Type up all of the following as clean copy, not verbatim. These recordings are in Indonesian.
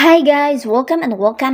Hai guys, welcome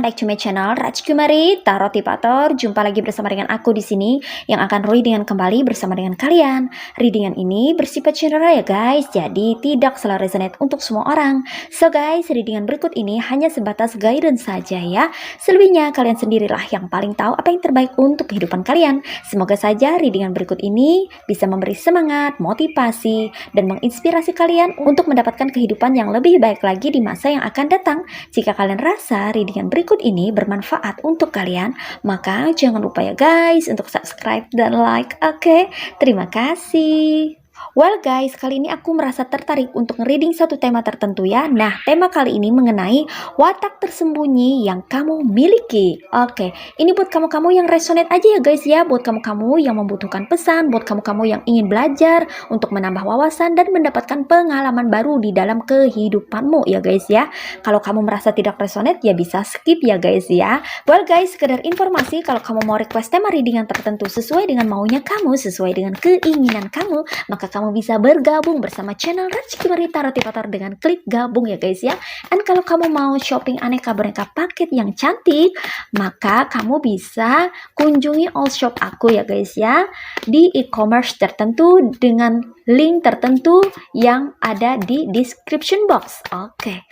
back to my channel Rajkumari Tarot Tipator. Jumpa lagi bersama dengan aku di sini yang akan readingan kembali bersama dengan kalian. Readingan ini bersifat general ya guys, jadi tidak selalu resonate untuk semua orang. So guys, readingan berikut ini hanya sebatas guidance saja ya. Selebihnya kalian sendirilah yang paling tahu apa yang terbaik untuk kehidupan kalian. Semoga saja readingan berikut ini bisa memberi semangat, motivasi, dan menginspirasi kalian untuk mendapatkan kehidupan yang lebih baik lagi di masa yang akan datang. Jika kalian rasa readingan berikut ini bermanfaat untuk kalian, maka jangan lupa ya guys untuk subscribe dan like. Oke, terima kasih. Well guys, kali ini aku merasa tertarik untuk nge-reading satu tema tertentu ya. Nah, tema kali ini mengenai watak tersembunyi yang kamu miliki. Oke, ini buat kamu-kamu yang resonate aja ya guys ya. Buat kamu-kamu yang membutuhkan pesan, buat kamu-kamu yang ingin belajar untuk menambah wawasan dan mendapatkan pengalaman baru di dalam kehidupanmu ya guys ya. Kalau kamu merasa tidak resonate ya bisa skip ya guys ya. Well guys, sekedar informasi, kalau kamu mau request tema readingan tertentu sesuai dengan maunya kamu, sesuai dengan keinginan kamu, maka kamu bisa bergabung bersama channel Rajkumari Tarot Tipator dengan klik gabung ya guys ya. Dan kalau kamu mau shopping aneka beraneka paket yang cantik, maka kamu bisa kunjungi all shop aku ya guys ya, di e-commerce tertentu dengan link tertentu yang ada di description box. Oke.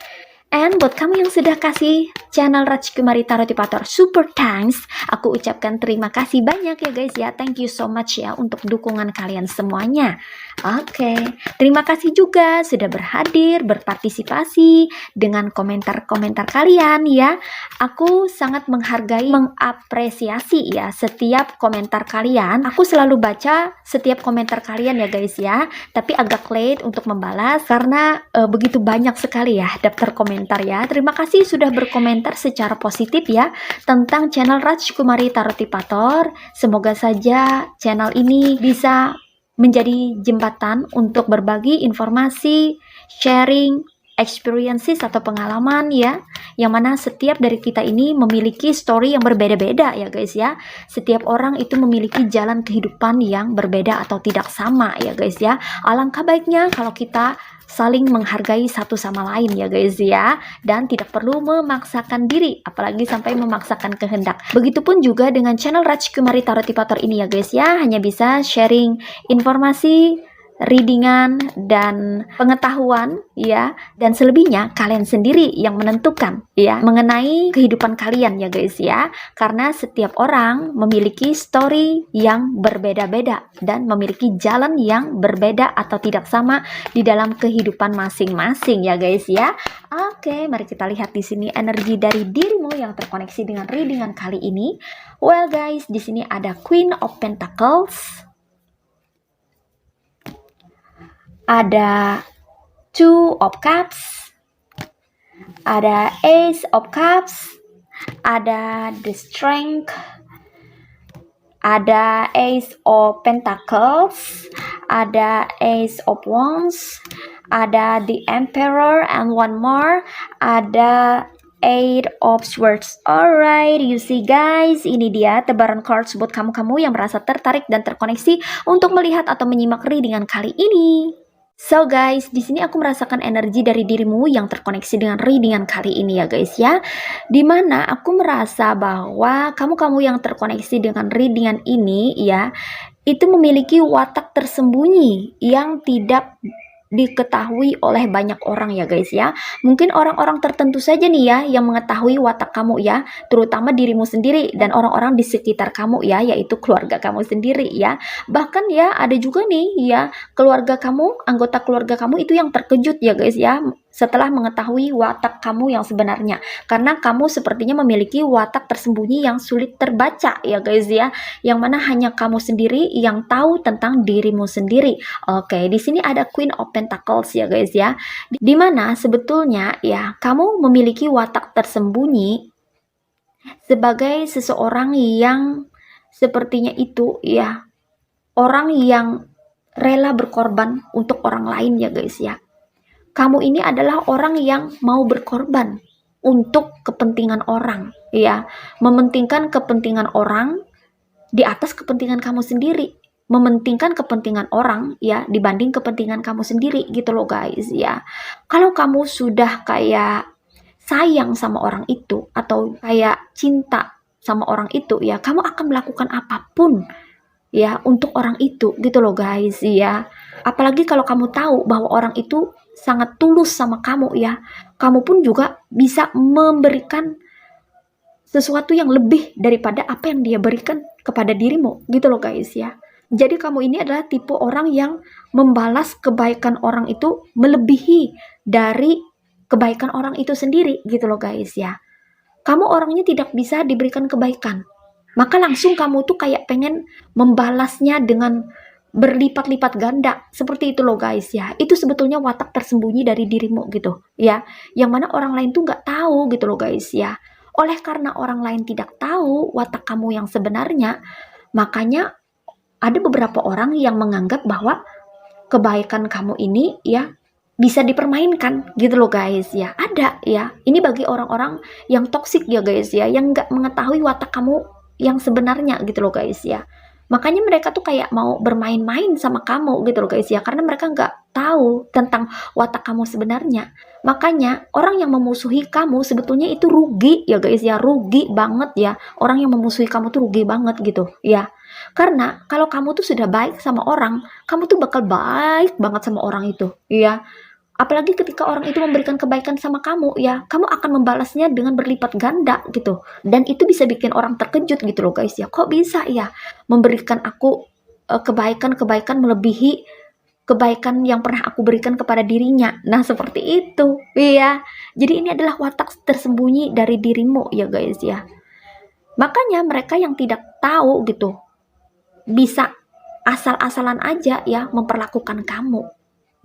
And buat kamu yang sudah kasih channel Rajkumari Tarot Tipator super thanks, aku ucapkan terima kasih banyak ya guys ya. Thank you so much ya untuk dukungan kalian semuanya. Oke, terima kasih juga sudah berhadir, berpartisipasi dengan komentar-komentar kalian ya. Aku sangat menghargai, mengapresiasi ya setiap komentar kalian. Aku selalu baca setiap komentar kalian ya guys ya. Tapi agak late untuk membalas karena begitu banyak sekali ya daftar komentar ya. Terima kasih sudah berkomentar secara positif ya tentang channel Rajkumari Tarot Tipator. Semoga saja channel ini bisa menjadi jembatan untuk berbagi informasi, sharing, experiences atau pengalaman ya, yang mana setiap dari kita ini memiliki story yang berbeda-beda ya guys ya. Setiap orang itu memiliki jalan kehidupan yang berbeda atau tidak sama ya guys ya. Alangkah baiknya kalau kita saling menghargai satu sama lain ya guys ya, dan tidak perlu memaksakan diri, apalagi sampai memaksakan kehendak. Begitupun juga dengan channel Rajkumari Tarot Tipator ini ya guys ya, hanya bisa sharing informasi, readingan, dan pengetahuan ya, dan selebihnya kalian sendiri yang menentukan ya mengenai kehidupan kalian ya guys ya, karena setiap orang memiliki story yang berbeda-beda dan memiliki jalan yang berbeda atau tidak sama di dalam kehidupan masing-masing ya guys ya. Oke, mari kita lihat di sini energi dari dirimu yang terkoneksi dengan readingan kali ini. Well guys, di sini ada Queen of Pentacles, ada Two of Cups, ada Ace of Cups, ada The Strength, ada Ace of Pentacles, ada Ace of Wands, ada The Emperor, and one more, ada Eight of Swords. Alright, you see guys, ini dia tebaran cards buat kamu-kamu yang merasa tertarik dan terkoneksi untuk melihat atau menyimak readingan kali ini. So guys, di sini aku merasakan energi dari dirimu yang terkoneksi dengan readingan kali ini ya guys ya. Dimana aku merasa bahwa kamu-kamu yang terkoneksi dengan readingan ini ya, itu memiliki watak tersembunyi yang tidak diketahui oleh banyak orang ya guys ya. Mungkin orang-orang tertentu saja nih ya yang mengetahui watak kamu ya, terutama dirimu sendiri dan orang-orang di sekitar kamu ya, yaitu keluarga kamu sendiri ya. Bahkan ya ada juga nih ya keluarga kamu, anggota keluarga kamu itu yang terkejut ya guys ya, setelah mengetahui watak kamu yang sebenarnya. Karena kamu sepertinya memiliki watak tersembunyi yang sulit terbaca ya guys ya, yang mana hanya kamu sendiri yang tahu tentang dirimu sendiri. Oke, di sini ada Queen of Pentacles ya guys ya. Dimana sebetulnya ya kamu memiliki watak tersembunyi sebagai seseorang yang sepertinya itu ya, orang yang rela berkorban untuk orang lain ya guys ya. Kamu ini adalah orang yang mau berkorban untuk kepentingan orang, ya. Mementingkan kepentingan orang di atas kepentingan kamu sendiri. Mementingkan kepentingan orang, ya, dibanding kepentingan kamu sendiri, gitu loh guys, ya. Kalau kamu sudah kayak sayang sama orang itu, atau kayak cinta sama orang itu, ya, kamu akan melakukan apapun ya untuk orang itu gitu loh guys ya. Apalagi kalau kamu tahu bahwa orang itu sangat tulus sama kamu ya, kamu pun juga bisa memberikan sesuatu yang lebih daripada apa yang dia berikan kepada dirimu gitu loh guys ya. Jadi kamu ini adalah tipe orang yang membalas kebaikan orang itu melebihi dari kebaikan orang itu sendiri gitu loh guys ya. Kamu orangnya tidak bisa diberikan kebaikan, maka langsung kamu tuh kayak pengen membalasnya dengan berlipat-lipat ganda. Seperti itu loh guys ya. Itu sebetulnya watak tersembunyi dari dirimu gitu ya. Yang mana orang lain tuh nggak tahu gitu loh guys ya. Oleh karena orang lain tidak tahu watak kamu yang sebenarnya, makanya ada beberapa orang yang menganggap bahwa kebaikan kamu ini ya bisa dipermainkan gitu loh guys ya. Ada ya. Ini bagi orang-orang yang toksik ya guys ya, yang nggak mengetahui watak kamu yang sebenarnya gitu loh guys ya. Makanya mereka tuh kayak mau bermain-main sama kamu gitu loh guys ya, karena mereka nggak tahu tentang watak kamu sebenarnya. Makanya orang yang memusuhi kamu sebetulnya itu rugi ya guys ya, rugi banget ya. Orang yang memusuhi kamu tuh rugi banget gitu ya. Karena kalau kamu tuh sudah baik sama orang, kamu tuh bakal baik banget sama orang itu ya. Apalagi ketika orang itu memberikan kebaikan sama kamu ya, kamu akan membalasnya dengan berlipat ganda gitu. Dan itu bisa bikin orang terkejut gitu loh guys ya. Kok bisa ya memberikan aku kebaikan-kebaikan melebihi kebaikan yang pernah aku berikan kepada dirinya. Nah, seperti itu. Iya. Jadi ini adalah watak tersembunyi dari dirimu ya guys ya. Makanya mereka yang tidak tahu gitu bisa asal-asalan aja ya memperlakukan kamu.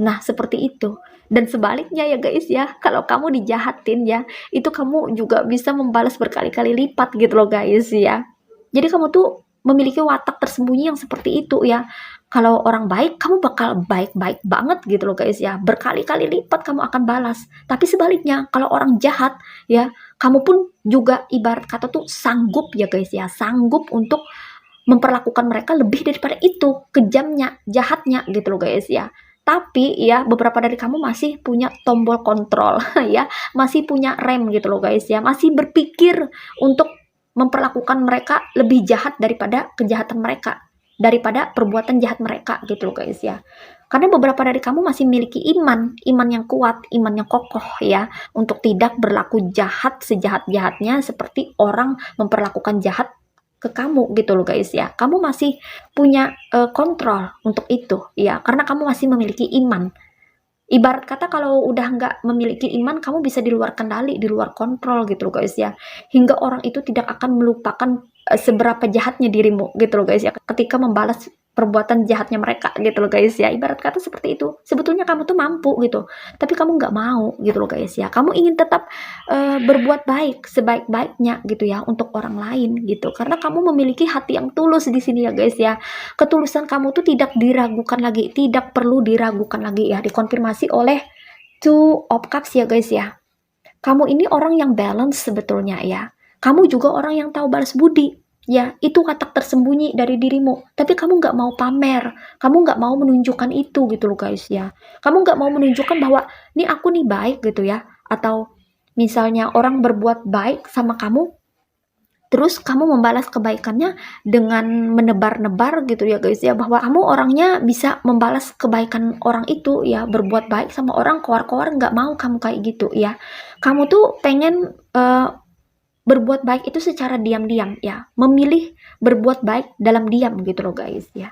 Nah, seperti itu. Dan sebaliknya ya guys ya, kalau kamu dijahatin ya, itu kamu juga bisa membalas berkali-kali lipat gitu loh guys ya. Jadi kamu tuh memiliki watak tersembunyi yang seperti itu ya. Kalau orang baik, kamu bakal baik-baik banget gitu loh guys ya. Berkali-kali lipat kamu akan balas. Tapi sebaliknya, kalau orang jahat ya, kamu pun juga ibarat kata tuh sanggup ya guys ya. Sanggup untuk memperlakukan mereka lebih daripada itu, kejamnya, jahatnya gitu loh guys ya. Tapi ya beberapa dari kamu masih punya tombol kontrol ya, masih punya rem gitu loh guys ya, masih berpikir untuk memperlakukan mereka lebih jahat daripada kejahatan mereka, daripada perbuatan jahat mereka gitu loh guys ya. Karena beberapa dari kamu masih memiliki iman yang kuat, iman yang kokoh ya, untuk tidak berlaku jahat sejahat-jahatnya seperti orang memperlakukan jahat ke kamu gitu loh guys ya. Kamu masih punya kontrol untuk itu ya, karena kamu masih memiliki iman. Ibarat kata kalau udah nggak memiliki iman, kamu bisa di luar kendali, di luar kontrol gitu loh guys ya. Hingga orang itu tidak akan melupakan seberapa jahatnya dirimu gitu loh guys ya, ketika membalas perbuatan jahatnya mereka gitu loh guys ya. Ibarat kata seperti itu. Sebetulnya kamu tuh mampu gitu, tapi kamu nggak mau gitu loh guys ya. Kamu ingin tetap berbuat baik sebaik-baiknya gitu ya untuk orang lain gitu, karena kamu memiliki hati yang tulus di sini ya guys ya. Ketulusan kamu tuh tidak diragukan lagi, tidak perlu diragukan lagi ya, dikonfirmasi oleh Two of Cups ya guys ya. Kamu ini orang yang balance sebetulnya ya. Kamu juga orang yang tahu balas budi. Ya, itu watak tersembunyi dari dirimu. Tapi kamu nggak mau pamer. Kamu nggak mau menunjukkan itu gitu loh guys ya. Kamu nggak mau menunjukkan bahwa, nih aku nih baik gitu ya. Atau misalnya orang berbuat baik sama kamu, terus kamu membalas kebaikannya dengan menebar-nebar gitu ya guys ya, bahwa kamu orangnya bisa membalas kebaikan orang itu ya, berbuat baik sama orang, keluar-keluar nggak mau kamu kayak gitu ya. Kamu tuh pengen berbuat baik itu secara diam-diam ya, memilih berbuat baik dalam diam gitu loh guys ya.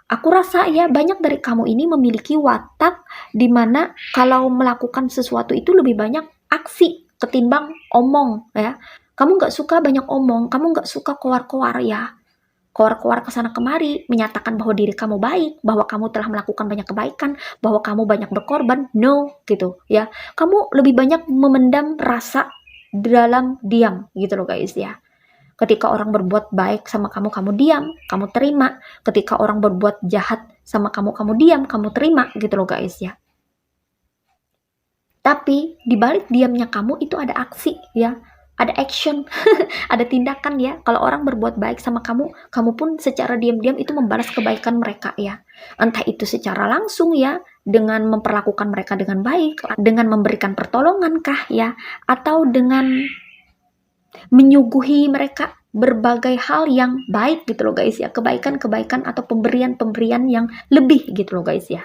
Aku rasa ya banyak dari kamu ini memiliki watak di mana kalau melakukan sesuatu itu lebih banyak aksi ketimbang omong ya. Kamu nggak suka banyak omong, kamu nggak suka koar-koar ya. Koar-koar ke sana kemari, menyatakan bahwa diri kamu baik, bahwa kamu telah melakukan banyak kebaikan, bahwa kamu banyak berkorban, no gitu ya. Kamu lebih banyak memendam rasa dalam diam gitu loh guys ya. Ketika orang berbuat baik sama kamu, kamu diam, kamu terima. Ketika orang berbuat jahat sama kamu, kamu diam, kamu terima gitu loh guys ya. Tapi di balik diamnya kamu itu ada aksi ya, ada action, ada tindakan ya. Kalau orang berbuat baik sama kamu, kamu pun secara diam-diam itu membalas kebaikan mereka ya. Entah itu secara langsung ya, dengan memperlakukan mereka dengan baik, dengan memberikan pertolongan kah ya, atau dengan menyuguhi mereka berbagai hal yang baik gitu loh guys ya, kebaikan-kebaikan atau pemberian-pemberian yang lebih gitu loh guys ya.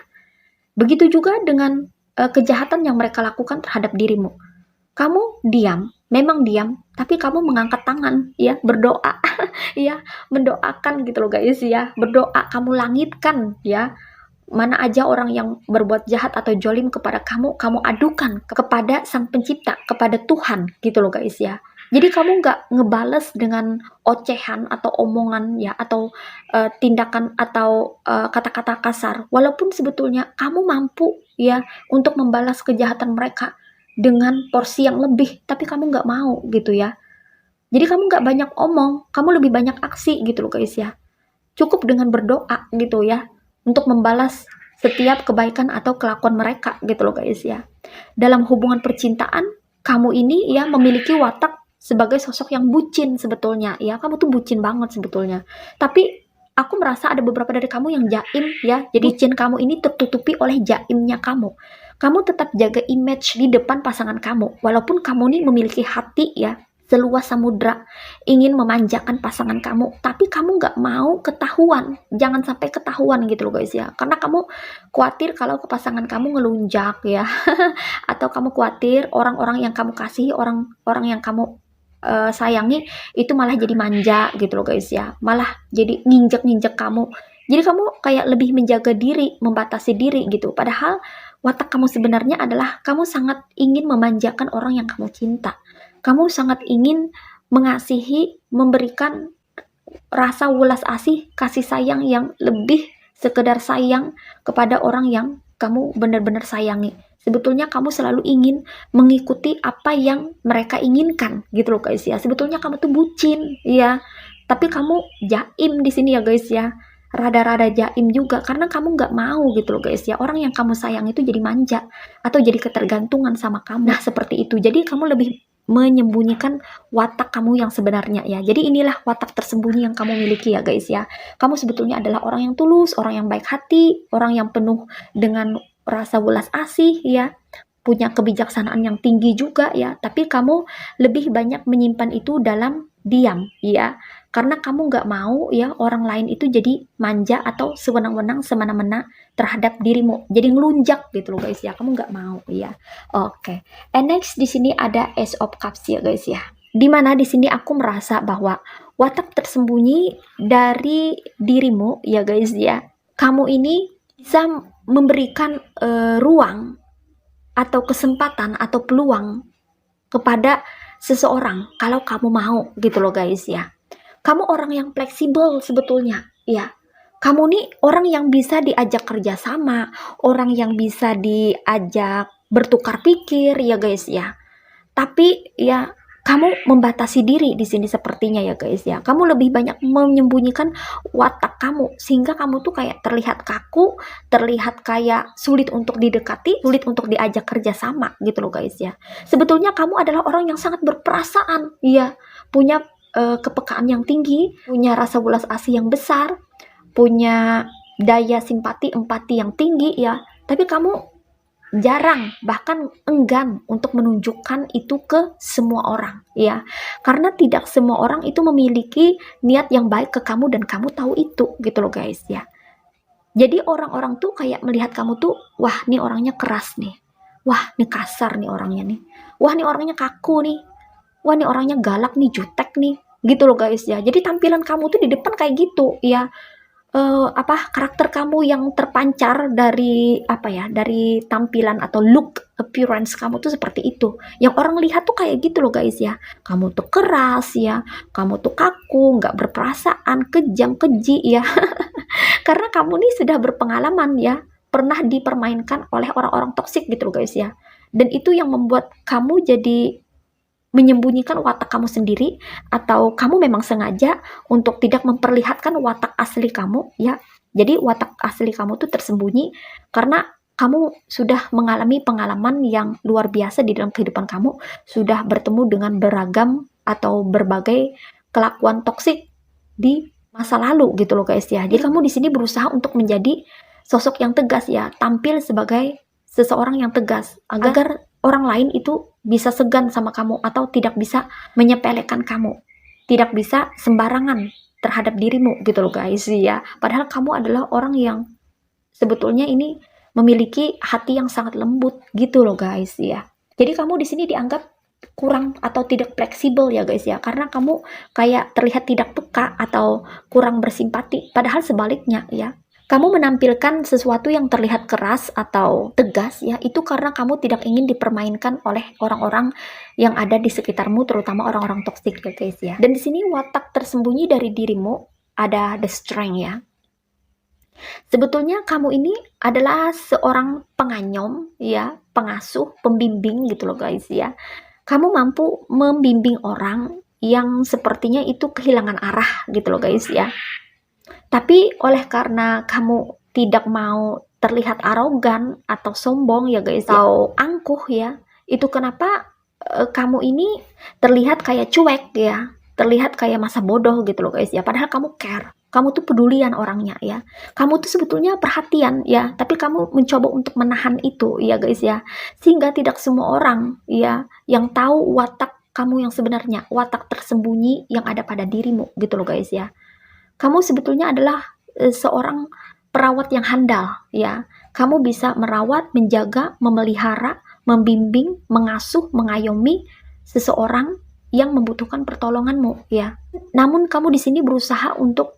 Begitu juga dengan kejahatan yang mereka lakukan terhadap dirimu. Kamu diam, memang diam, tapi kamu mengangkat tangan ya, berdoa ya, mendoakan gitu loh guys ya, berdoa, kamu langitkan ya. Mana aja orang yang berbuat jahat atau jolim kepada kamu, kamu adukan kepada Sang Pencipta, kepada Tuhan gitu loh guys ya. Jadi kamu nggak ngebales dengan ocehan atau omongan ya, atau tindakan atau kata-kata kasar. Walaupun sebetulnya kamu mampu ya untuk membalas kejahatan mereka dengan porsi yang lebih, tapi kamu nggak mau gitu ya. Jadi kamu nggak banyak omong, kamu lebih banyak aksi gitu loh guys ya. Cukup dengan berdoa gitu ya, untuk membalas setiap kebaikan atau kelakuan mereka gitu loh guys ya. Dalam hubungan percintaan, kamu ini ya memiliki watak sebagai sosok yang bucin sebetulnya ya. Kamu tuh bucin banget sebetulnya. Tapi aku merasa ada beberapa dari kamu yang jaim ya. Jadi bucin kamu ini tertutupi oleh jaimnya kamu. Kamu tetap jaga image di depan pasangan kamu. Walaupun kamu nih memiliki hati ya, seluas samudra, ingin memanjakan pasangan kamu, tapi kamu nggak mau ketahuan, jangan sampai ketahuan gitu loh guys ya, karena kamu khawatir kalau ke pasangan kamu ngelunjak ya, atau kamu khawatir orang-orang yang kamu kasih, orang-orang yang kamu sayangi itu malah jadi manja gitu loh guys ya, malah jadi nginjek-nginjek kamu, jadi kamu kayak lebih menjaga diri, membatasi diri gitu, padahal watak kamu sebenarnya adalah kamu sangat ingin memanjakan orang yang kamu cinta. Kamu sangat ingin mengasihi, memberikan rasa welas asih, kasih sayang yang lebih sekedar sayang kepada orang yang kamu benar-benar sayangi. Sebetulnya kamu selalu ingin mengikuti apa yang mereka inginkan, gitu loh guys ya. Sebetulnya kamu tuh bucin, ya. Tapi kamu jaim di sini ya guys ya. Rada-rada jaim juga karena kamu nggak mau gitu loh guys ya. Orang yang kamu sayang itu jadi manja atau jadi ketergantungan sama kamu. Nah, seperti itu. Jadi kamu lebih menyembunyikan watak kamu yang sebenarnya ya. Jadi inilah watak tersembunyi yang kamu miliki ya guys ya. Kamu sebetulnya adalah orang yang tulus, orang yang baik hati, orang yang penuh dengan rasa welas asih ya. Punya kebijaksanaan yang tinggi juga ya. Tapi kamu lebih banyak menyimpan itu dalam diam ya. Karena kamu nggak mau ya orang lain itu jadi manja atau sewenang-wenang semena-mena terhadap dirimu. Jadi ngelunjak gitu loh guys ya. Kamu nggak mau ya. Oke. And next di sini ada Ace of Cups ya guys ya. Dimana di sini aku merasa bahwa watak tersembunyi dari dirimu ya guys ya. Kamu ini bisa memberikan ruang atau kesempatan atau peluang kepada seseorang kalau kamu mau gitu loh guys ya. Kamu orang yang fleksibel sebetulnya ya. Kamu nih orang yang bisa diajak kerjasama, orang yang bisa diajak bertukar pikir ya guys ya. Tapi ya kamu membatasi diri di sini sepertinya ya guys ya. Kamu lebih banyak menyembunyikan watak kamu sehingga kamu tuh kayak terlihat kaku, terlihat kayak sulit untuk didekati, sulit untuk diajak kerjasama gitu loh guys ya. Sebetulnya kamu adalah orang yang sangat berperasaan, ya, punya kepekaan yang tinggi, punya rasa welas asih yang besar, punya daya simpati, empati yang tinggi ya. Tapi kamu jarang, bahkan enggan untuk menunjukkan itu ke semua orang ya. Karena tidak semua orang itu memiliki niat yang baik ke kamu dan kamu tahu itu gitu loh guys ya. Jadi orang-orang tuh kayak melihat kamu tuh, wah nih orangnya keras nih. Wah nih kasar nih orangnya nih. Wah nih orangnya kaku nih. Wah nih orangnya galak nih, jutek nih, gitu loh guys ya. Jadi tampilan kamu tuh di depan kayak gitu ya, karakter kamu yang terpancar dari dari tampilan atau look appearance kamu tuh seperti itu. Yang orang lihat tuh kayak gitu loh guys ya. Kamu tuh keras ya, kamu tuh kaku, nggak berperasaan, kejam, keji ya. Karena kamu nih sudah berpengalaman ya, pernah dipermainkan oleh orang-orang toksik gitu loh guys ya. Dan itu yang membuat kamu jadi menyembunyikan watak kamu sendiri, atau kamu memang sengaja untuk tidak memperlihatkan watak asli kamu ya. Jadi watak asli kamu tuh tersembunyi karena kamu sudah mengalami pengalaman yang luar biasa di dalam kehidupan kamu, sudah bertemu dengan beragam atau berbagai kelakuan toksik di masa lalu gitu loh guys ya. Jadi kamu di sini berusaha untuk menjadi sosok yang tegas ya, tampil sebagai seseorang yang tegas agar orang lain itu bisa segan sama kamu atau tidak bisa menyepelekan kamu, tidak bisa sembarangan terhadap dirimu gitu loh guys ya. Padahal kamu adalah orang yang sebetulnya ini memiliki hati yang sangat lembut gitu loh guys ya. Jadi kamu di sini dianggap kurang atau tidak fleksibel ya guys ya, karena kamu kayak terlihat tidak peka atau kurang bersimpati, padahal sebaliknya ya. Kamu menampilkan sesuatu yang terlihat keras atau tegas ya, itu karena kamu tidak ingin dipermainkan oleh orang-orang yang ada di sekitarmu, terutama orang-orang toksik ya guys ya. Dan di sini watak tersembunyi dari dirimu ada the strength ya. Sebetulnya kamu ini adalah seorang penganyom ya, pengasuh, pembimbing gitu loh guys ya. Kamu mampu membimbing orang yang sepertinya itu kehilangan arah gitu loh guys ya. Tapi oleh karena kamu tidak mau terlihat arogan atau sombong ya guys, atau angkuh ya, itu kenapa kamu ini terlihat kayak cuek ya, terlihat kayak masa bodoh gitu loh guys ya. Padahal kamu care, kamu tuh pedulian orangnya ya, kamu tuh sebetulnya perhatian ya, tapi kamu mencoba untuk menahan itu ya guys ya, sehingga tidak semua orang ya yang tahu watak kamu yang sebenarnya, watak tersembunyi yang ada pada dirimu gitu loh guys ya. Kamu sebetulnya adalah seorang perawat yang handal ya. Kamu bisa merawat, menjaga, memelihara, membimbing, mengasuh, mengayomi seseorang yang membutuhkan pertolonganmu ya. Namun kamu di sini berusaha untuk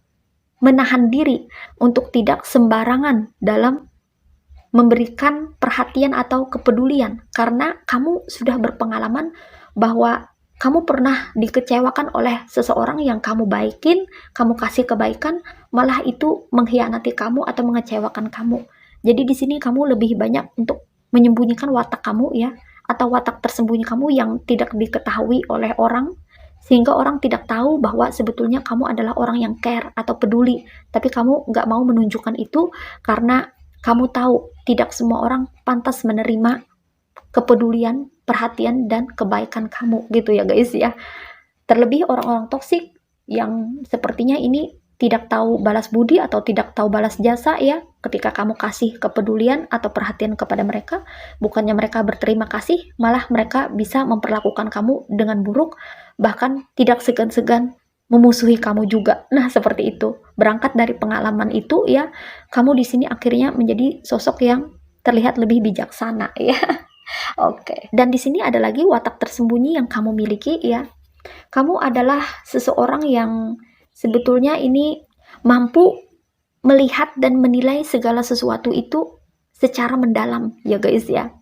menahan diri untuk tidak sembarangan dalam memberikan perhatian atau kepedulian, karena kamu sudah berpengalaman bahwa kamu pernah dikecewakan oleh seseorang yang kamu baikin, kamu kasih kebaikan, malah itu mengkhianati kamu atau mengecewakan kamu. Jadi di sini kamu lebih banyak untuk menyembunyikan watak kamu ya, atau watak tersembunyi kamu yang tidak diketahui oleh orang, sehingga orang tidak tahu bahwa sebetulnya kamu adalah orang yang care atau peduli. Tapi kamu nggak mau menunjukkan itu karena kamu tahu tidak semua orang pantas menerima kepedulian, perhatian, dan kebaikan kamu gitu ya guys ya. Terlebih orang-orang toksik yang sepertinya ini tidak tahu balas budi atau tidak tahu balas jasa ya. Ketika kamu kasih kepedulian atau perhatian kepada mereka, bukannya mereka berterima kasih, malah mereka bisa memperlakukan kamu dengan buruk, bahkan tidak segan-segan memusuhi kamu juga. Nah, seperti itu. Berangkat dari pengalaman itu ya, kamu di sini akhirnya menjadi sosok yang terlihat lebih bijaksana ya. Oke. Dan di sini ada lagi watak tersembunyi yang kamu miliki ya. Kamu adalah seseorang yang sebetulnya ini mampu melihat dan menilai segala sesuatu itu secara mendalam ya guys ya.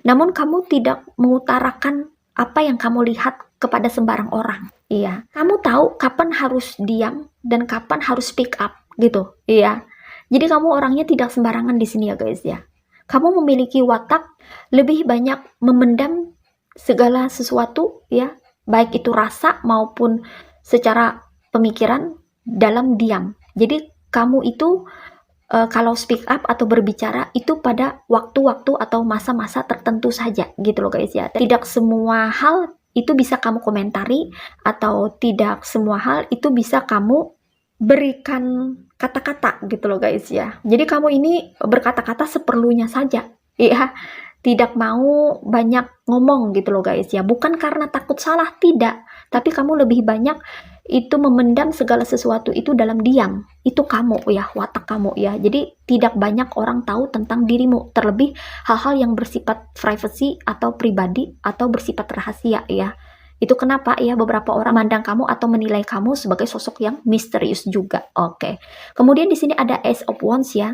Namun kamu tidak mengutarakan apa yang kamu lihat kepada sembarang orang. Iya. Kamu tahu kapan harus diam dan kapan harus speak up gitu. Iya. Jadi kamu orangnya tidak sembarangan di sini ya guys ya. Kamu memiliki watak lebih banyak memendam segala sesuatu ya, baik itu rasa maupun secara pemikiran dalam diam. Jadi kamu itu kalau speak up atau berbicara itu pada waktu-waktu atau masa-masa tertentu saja gitu loh guys ya. Tidak semua hal itu bisa kamu komentari, atau tidak semua hal itu bisa kamu berikan kata-kata gitu loh guys ya. Jadi kamu ini berkata-kata seperlunya saja ya, tidak mau banyak ngomong gitu loh guys ya. Bukan karena takut salah, tidak, tapi kamu lebih banyak itu memendam segala sesuatu itu dalam diam. Itu kamu ya, watak kamu ya. Jadi tidak banyak orang tahu tentang dirimu, terlebih hal-hal yang bersifat privacy atau pribadi atau bersifat rahasia ya. Itu kenapa ya beberapa orang mandang kamu atau menilai kamu sebagai sosok yang misterius juga. Oke. Kemudian di sini ada Ace of Wands ya,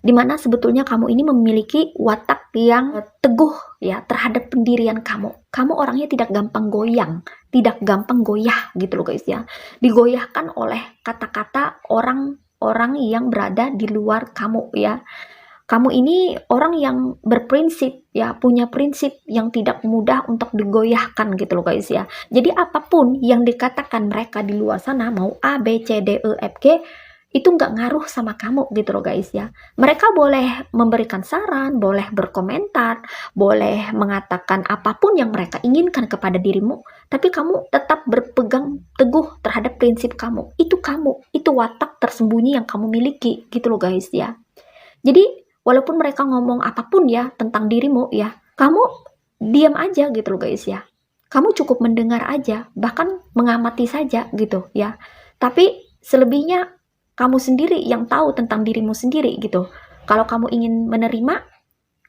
dimana sebetulnya kamu ini memiliki watak yang teguh ya terhadap pendirian kamu. Kamu orangnya tidak gampang goyang, tidak gampang goyah gitu loh guys ya. Digoyahkan oleh kata-kata orang-orang yang berada di luar kamu ya. Kamu ini orang yang berprinsip ya, punya prinsip yang tidak mudah untuk digoyahkan gitu loh guys ya. Jadi apapun yang dikatakan mereka di luar sana, mau A, B, C, D, E, F, G, itu nggak ngaruh sama kamu gitu loh guys ya. Mereka boleh memberikan saran, boleh berkomentar, boleh mengatakan apapun yang mereka inginkan kepada dirimu, tapi kamu tetap berpegang teguh terhadap prinsip kamu. Itu kamu, itu watak tersembunyi yang kamu miliki gitu loh guys ya. Jadi walaupun mereka ngomong apapun ya tentang dirimu ya, kamu diam aja gitu loh guys ya. Kamu cukup mendengar aja, bahkan mengamati saja gitu ya. Tapi selebihnya kamu sendiri yang tahu tentang dirimu sendiri gitu. Kalau kamu ingin menerima,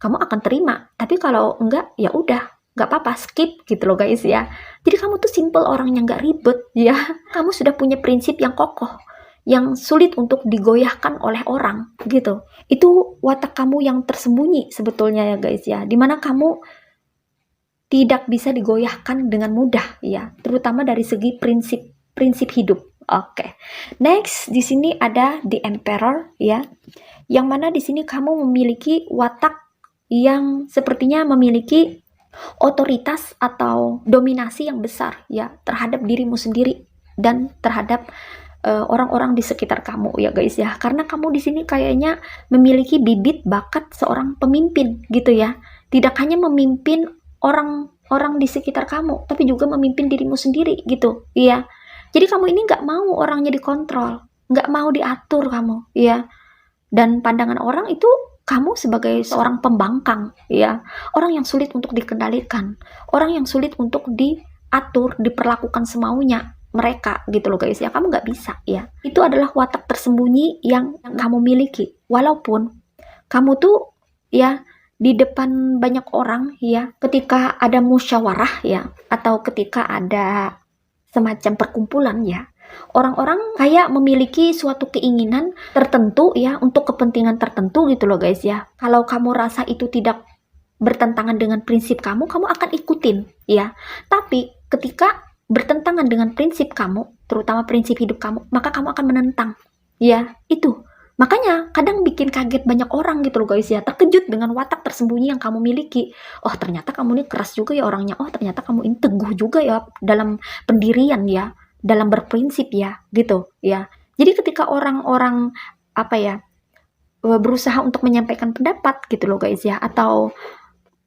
kamu akan terima. Tapi kalau enggak, ya udah, nggak apa-apa, skip gitu loh guys ya. Jadi kamu tuh simple orangnya, nggak ribet ya. Kamu sudah punya prinsip yang kokoh, yang sulit untuk digoyahkan oleh orang gitu. Itu watak kamu yang tersembunyi sebetulnya ya guys ya, dimana kamu tidak bisa digoyahkan dengan mudah ya, terutama dari segi prinsip hidup. Oke. Next, di sini ada The Emperor ya, yang mana di sini kamu memiliki watak yang sepertinya memiliki otoritas atau dominasi yang besar ya terhadap dirimu sendiri dan terhadap orang-orang di sekitar kamu ya guys ya. Karena kamu di sini kayaknya memiliki bibit bakat seorang pemimpin gitu ya. Tidak hanya memimpin orang-orang di sekitar kamu, tapi juga memimpin dirimu sendiri gitu. Iya. Jadi kamu ini nggak mau orangnya dikontrol, nggak mau diatur kamu, ya. Dan pandangan orang itu kamu sebagai seorang pembangkang, ya. Orang yang sulit untuk dikendalikan, orang yang sulit untuk diatur, diperlakukan semaunya mereka gitu loh guys ya. Kamu nggak bisa ya. Itu adalah watak tersembunyi yang kamu miliki. Walaupun kamu tuh ya di depan banyak orang ya, ketika ada musyawarah ya, atau ketika ada semacam perkumpulan ya, orang-orang kayak memiliki suatu keinginan tertentu ya, untuk kepentingan tertentu gitu loh guys ya. Kalau kamu rasa itu tidak bertentangan dengan prinsip kamu, kamu akan ikutin ya. Tapi ketika bertentangan dengan prinsip kamu, terutama prinsip hidup kamu, maka kamu akan menentang ya. Itu makanya kadang bikin kaget banyak orang gitu loh guys ya, terkejut dengan watak tersembunyi yang kamu miliki. Oh ternyata kamu ini keras juga ya orangnya, oh ternyata kamu ini teguh juga ya dalam pendirian ya, dalam berprinsip ya gitu ya. Jadi ketika orang-orang apa ya, berusaha untuk menyampaikan pendapat gitu loh guys ya, atau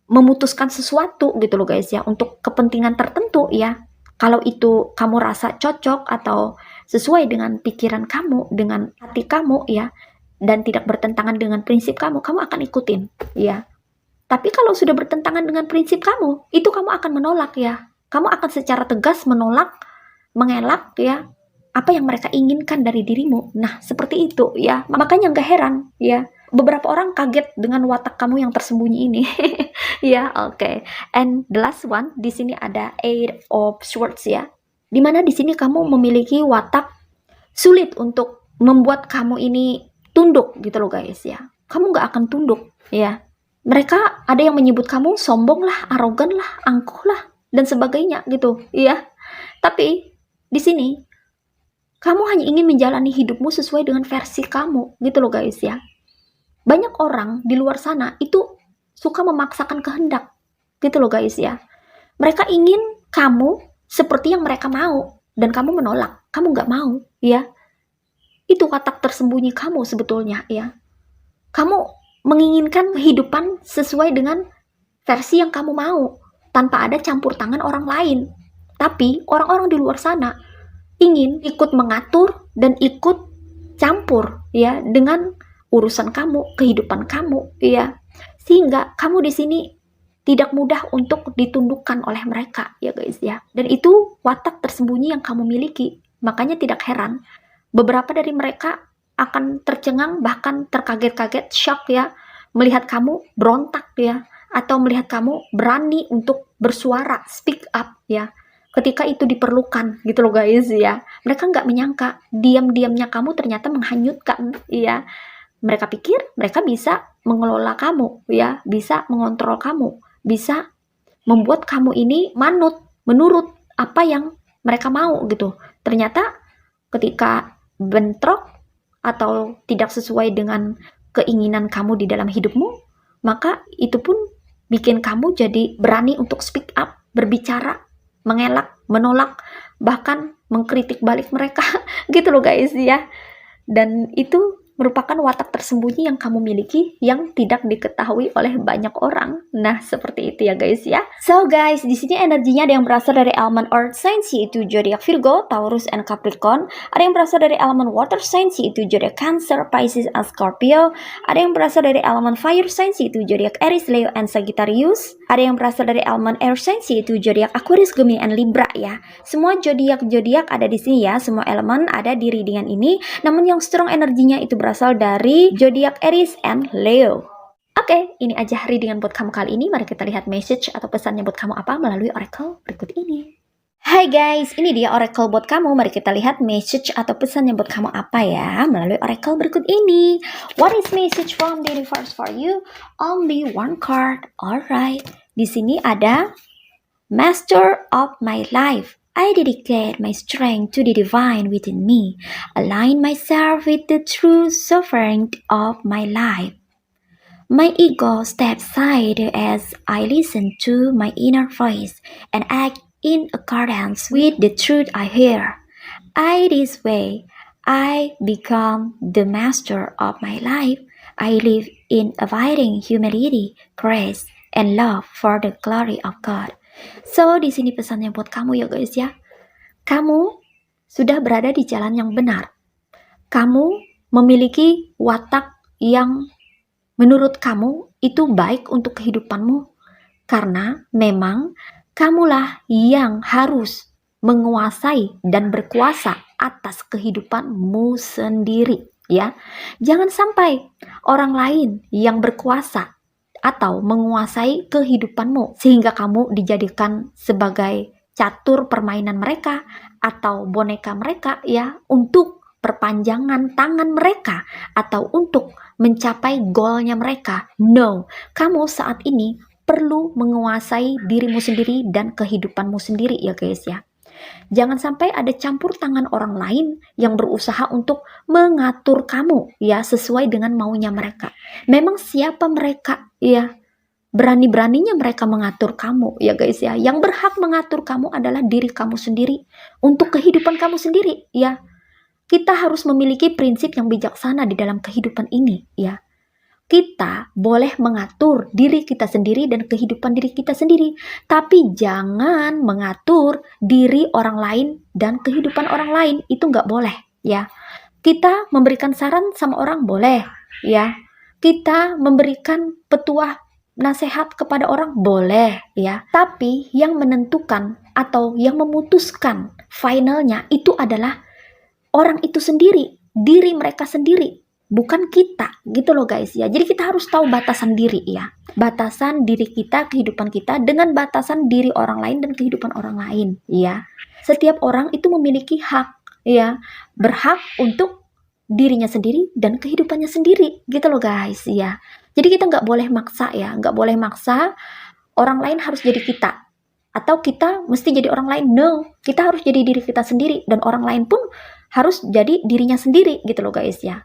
memutuskan sesuatu gitu loh guys ya, untuk kepentingan tertentu ya, kalau itu kamu rasa cocok atau sesuai dengan pikiran kamu, dengan hati kamu ya, dan tidak bertentangan dengan prinsip kamu, kamu akan ikutin ya. Tapi kalau sudah bertentangan dengan prinsip kamu, itu kamu akan menolak ya. Kamu akan secara tegas menolak, mengelak ya, apa yang mereka inginkan dari dirimu. Nah, seperti itu ya. Makanya nggak heran ya, beberapa orang kaget dengan watak kamu yang tersembunyi ini. Ya, oke. And the last one, di sini ada Eight of Swords ya. Dimana di sini kamu memiliki watak sulit untuk membuat kamu ini tunduk gitu loh guys ya. Kamu nggak akan tunduk ya. Mereka ada yang menyebut kamu sombong lah, arogan lah, angkuh lah, dan sebagainya gitu ya. Tapi di sini kamu hanya ingin menjalani hidupmu sesuai dengan versi kamu gitu loh guys ya. Banyak orang di luar sana itu suka memaksakan kehendak gitu loh guys ya. Mereka ingin kamu seperti yang mereka mau, dan kamu menolak, kamu nggak mau ya. Itu watak tersembunyi kamu sebetulnya ya. Kamu menginginkan kehidupan sesuai dengan versi yang kamu mau, tanpa ada campur tangan orang lain. Tapi orang-orang di luar sana ingin ikut mengatur dan ikut campur ya dengan urusan kamu, kehidupan kamu ya. Sehingga kamu di sini tidak mudah untuk ditundukkan oleh mereka ya guys ya. Dan itu watak tersembunyi yang kamu miliki. Makanya tidak heran beberapa dari mereka akan tercengang, bahkan terkaget-kaget, shock ya, melihat kamu berontak ya, atau melihat kamu berani untuk bersuara, speak up ya. ketika itu diperlukan gitu loh guys ya. Mereka nggak menyangka diam-diamnya kamu ternyata menghanyutkan ya. Mereka pikir mereka bisa mengelola kamu ya, bisa mengontrol kamu, bisa membuat kamu ini menurut apa yang mereka mau gitu. Ternyata ketika bentrok atau tidak sesuai dengan keinginan kamu di dalam hidupmu, maka itu pun bikin kamu jadi berani untuk speak up, berbicara, mengelak, menolak, bahkan mengkritik balik mereka gitu loh guys ya. Dan itu merupakan watak tersembunyi yang kamu miliki yang tidak diketahui oleh banyak orang. Nah, seperti itu ya guys ya. So guys, di sini energinya ada yang berasal dari elemen earth signs yaitu zodiak Virgo, Taurus, and Capricorn. Ada yang berasal dari elemen water signs yaitu zodiak Cancer, Pisces, and Scorpio. Ada yang berasal dari elemen fire signs yaitu zodiak Aries, Leo, and Sagittarius. Ada yang berasal dari elemen air signs yaitu zodiak Aquarius, Gemini, and Libra ya. Semua zodiak ada di sini ya. Semua elemen ada di readingan ini. Namun yang strong energinya itu berasal dari zodiak Aries and Leo. Oke, ini aja readingan buat kamu kali ini. Mari kita lihat message atau pesannya buat kamu apa melalui oracle berikut ini. Hai guys, ini dia oracle buat kamu. Mari kita lihat message atau pesannya buat kamu apa ya melalui oracle berikut ini. What is message from the universe for you? Only one card. Alright. Di sini ada Master of my life. I dedicate my strength to the divine within me, align myself with the true sovereignty of my life. My ego steps aside as I listen to my inner voice and act in accordance with the truth I hear. This way, I become the master of my life. I live in abiding humility, grace, and love for the glory of God. So, di sini pesannya buat kamu ya guys ya. Kamu sudah berada di jalan yang benar. Kamu memiliki watak yang menurut kamu itu baik untuk kehidupanmu. Karena memang kamulah yang harus menguasai dan berkuasa atas kehidupanmu sendiri ya. Jangan sampai orang lain yang berkuasa atau menguasai kehidupanmu sehingga kamu dijadikan sebagai catur permainan mereka atau boneka mereka ya, untuk perpanjangan tangan mereka atau untuk mencapai goalnya mereka. No, kamu saat ini perlu menguasai dirimu sendiri dan kehidupanmu sendiri ya guys ya. Jangan sampai ada campur tangan orang lain yang berusaha untuk mengatur kamu ya sesuai dengan maunya mereka. Memang siapa mereka ya? Berani-beraninya mereka mengatur kamu ya guys ya. Yang berhak mengatur kamu adalah diri kamu sendiri untuk kehidupan kamu sendiri ya. Kita harus memiliki prinsip yang bijaksana di dalam kehidupan ini ya. Kita boleh mengatur diri kita sendiri dan kehidupan diri kita sendiri, tapi jangan mengatur diri orang lain dan kehidupan orang lain. Itu nggak boleh ya. Kita memberikan saran sama orang boleh ya. Kita memberikan petuah nasihat kepada orang boleh ya. Tapi yang menentukan atau yang memutuskan finalnya itu adalah orang itu sendiri, diri mereka sendiri. Bukan kita gitu loh guys ya. Jadi kita harus tahu batasan diri ya. Batasan diri kita, kehidupan kita dengan batasan diri orang lain dan kehidupan orang lain ya. Setiap orang itu memiliki hak ya. Berhak untuk dirinya sendiri dan kehidupannya sendiri gitu loh guys ya. Jadi kita nggak boleh maksa ya. Nggak boleh maksa orang lain harus jadi kita. Atau kita mesti jadi orang lain. No, kita harus jadi diri kita sendiri. Dan orang lain pun harus jadi dirinya sendiri gitu loh guys ya.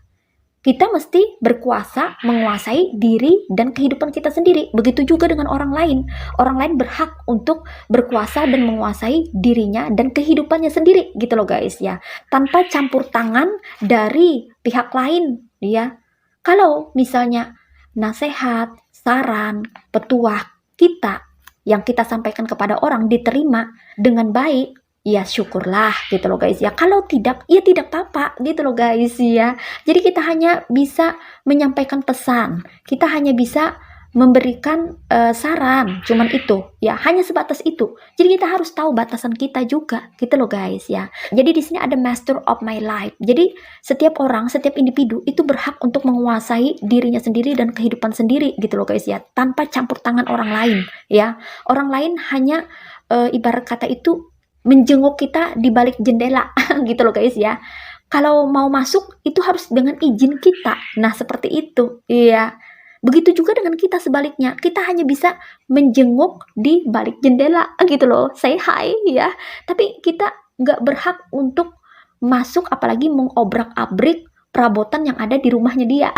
Kita mesti berkuasa menguasai diri dan kehidupan kita sendiri. Begitu juga dengan orang lain. Orang lain berhak untuk berkuasa dan menguasai dirinya dan kehidupannya sendiri gitu loh guys ya. Tanpa campur tangan dari pihak lain ya. Kalau misalnya nasihat, saran, petuah kita yang kita sampaikan kepada orang diterima dengan baik, ya syukurlah gitu loh guys ya. Kalau tidak, ya tidak apa-apa gitu loh guys ya. Jadi kita hanya bisa menyampaikan pesan, kita hanya bisa memberikan saran, cuman itu ya, hanya sebatas itu. Jadi kita harus tahu batasan kita juga gitu loh guys ya. Jadi di sini ada master of my life. Jadi setiap orang, setiap individu itu berhak untuk menguasai dirinya sendiri dan kehidupan sendiri gitu loh guys ya, tanpa campur tangan orang lain ya. Orang lain hanya ibarat kata itu menjenguk kita di balik jendela gitu loh guys ya. Kalau mau masuk itu harus dengan izin kita. Nah, seperti itu. Iya. Begitu juga dengan kita sebaliknya. Kita hanya bisa menjenguk di balik jendela gitu loh. Say hi ya. Tapi kita nggak berhak untuk masuk apalagi mengobrak-abrik perabotan yang ada di rumahnya dia.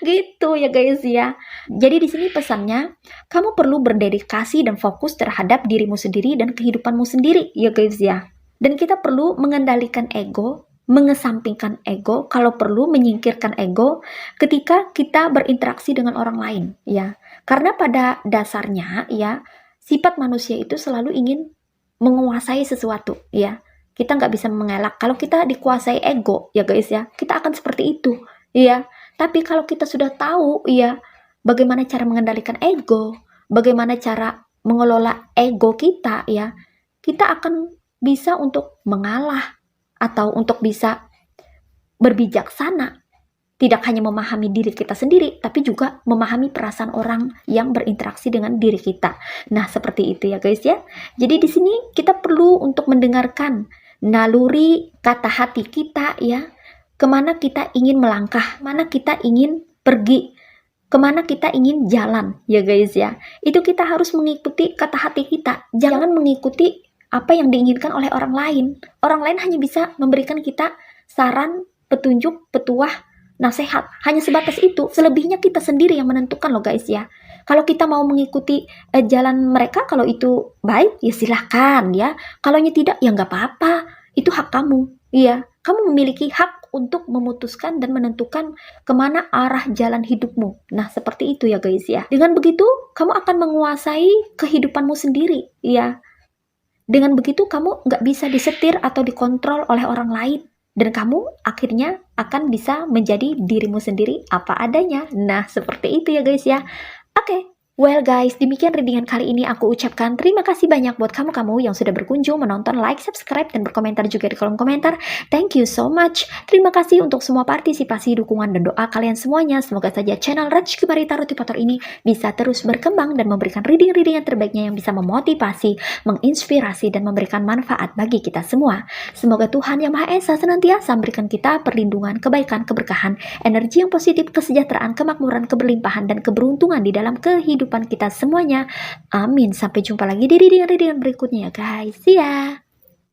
Gitu ya guys ya. Jadi di sini pesannya, kamu perlu berdedikasi dan fokus terhadap dirimu sendiri dan kehidupanmu sendiri ya guys ya. Dan kita perlu mengendalikan ego, mengesampingkan ego, kalau perlu menyingkirkan ego ketika kita berinteraksi dengan orang lain ya. Karena pada dasarnya ya, sifat manusia itu selalu ingin menguasai sesuatu ya. Kita nggak bisa mengelak kalau kita dikuasai ego ya guys ya, kita akan seperti itu ya. Tapi kalau kita sudah tahu ya bagaimana cara mengendalikan ego, bagaimana cara mengelola ego kita ya, kita akan bisa untuk mengalah atau untuk bisa berbijaksana, tidak hanya memahami diri kita sendiri, tapi juga memahami perasaan orang yang berinteraksi dengan diri kita. Nah, seperti itu ya guys ya. Jadi di sini kita perlu untuk mendengarkan naluri kata hati kita ya, kemana kita ingin melangkah, mana kita ingin pergi, kemana kita ingin jalan ya guys ya. Itu kita harus mengikuti kata hati kita, jangan mengikuti apa yang diinginkan oleh orang lain. Orang lain hanya bisa memberikan kita saran, petunjuk, petuah, nasihat, hanya sebatas itu. Selebihnya kita sendiri yang menentukan loh guys ya. Kalau kita mau mengikuti jalan mereka, kalau itu baik ya silahkan ya. Kalau tidak ya nggak apa-apa, itu hak kamu. Iya, kamu memiliki hak untuk memutuskan dan menentukan kemana arah jalan hidupmu. Nah, seperti itu ya guys ya. Dengan begitu, kamu akan menguasai kehidupanmu sendiri. Iya, dengan begitu kamu nggak bisa disetir atau dikontrol oleh orang lain. Dan kamu akhirnya akan bisa menjadi dirimu sendiri apa adanya. Nah, seperti itu ya guys ya. Oke, well guys, demikian readingan kali ini. Aku ucapkan terima kasih banyak buat kamu-kamu yang sudah berkunjung, menonton, like, subscribe, dan berkomentar juga di kolom komentar. Thank you so much. Terima kasih untuk semua partisipasi, dukungan, dan doa kalian semuanya. Semoga saja channel Rajkumari Tarot Tipator ini bisa terus berkembang dan memberikan reading-reading yang terbaiknya yang bisa memotivasi, menginspirasi, dan memberikan manfaat bagi kita semua. Semoga Tuhan Yang Maha Esa senantiasa memberikan kita perlindungan, kebaikan, keberkahan, energi yang positif, kesejahteraan, kemakmuran, keberlimpahan, dan keberuntungan di dalam kehidupan kita semuanya. Amin. Sampai jumpa lagi di reading-reading berikutnya ya guys. See ya.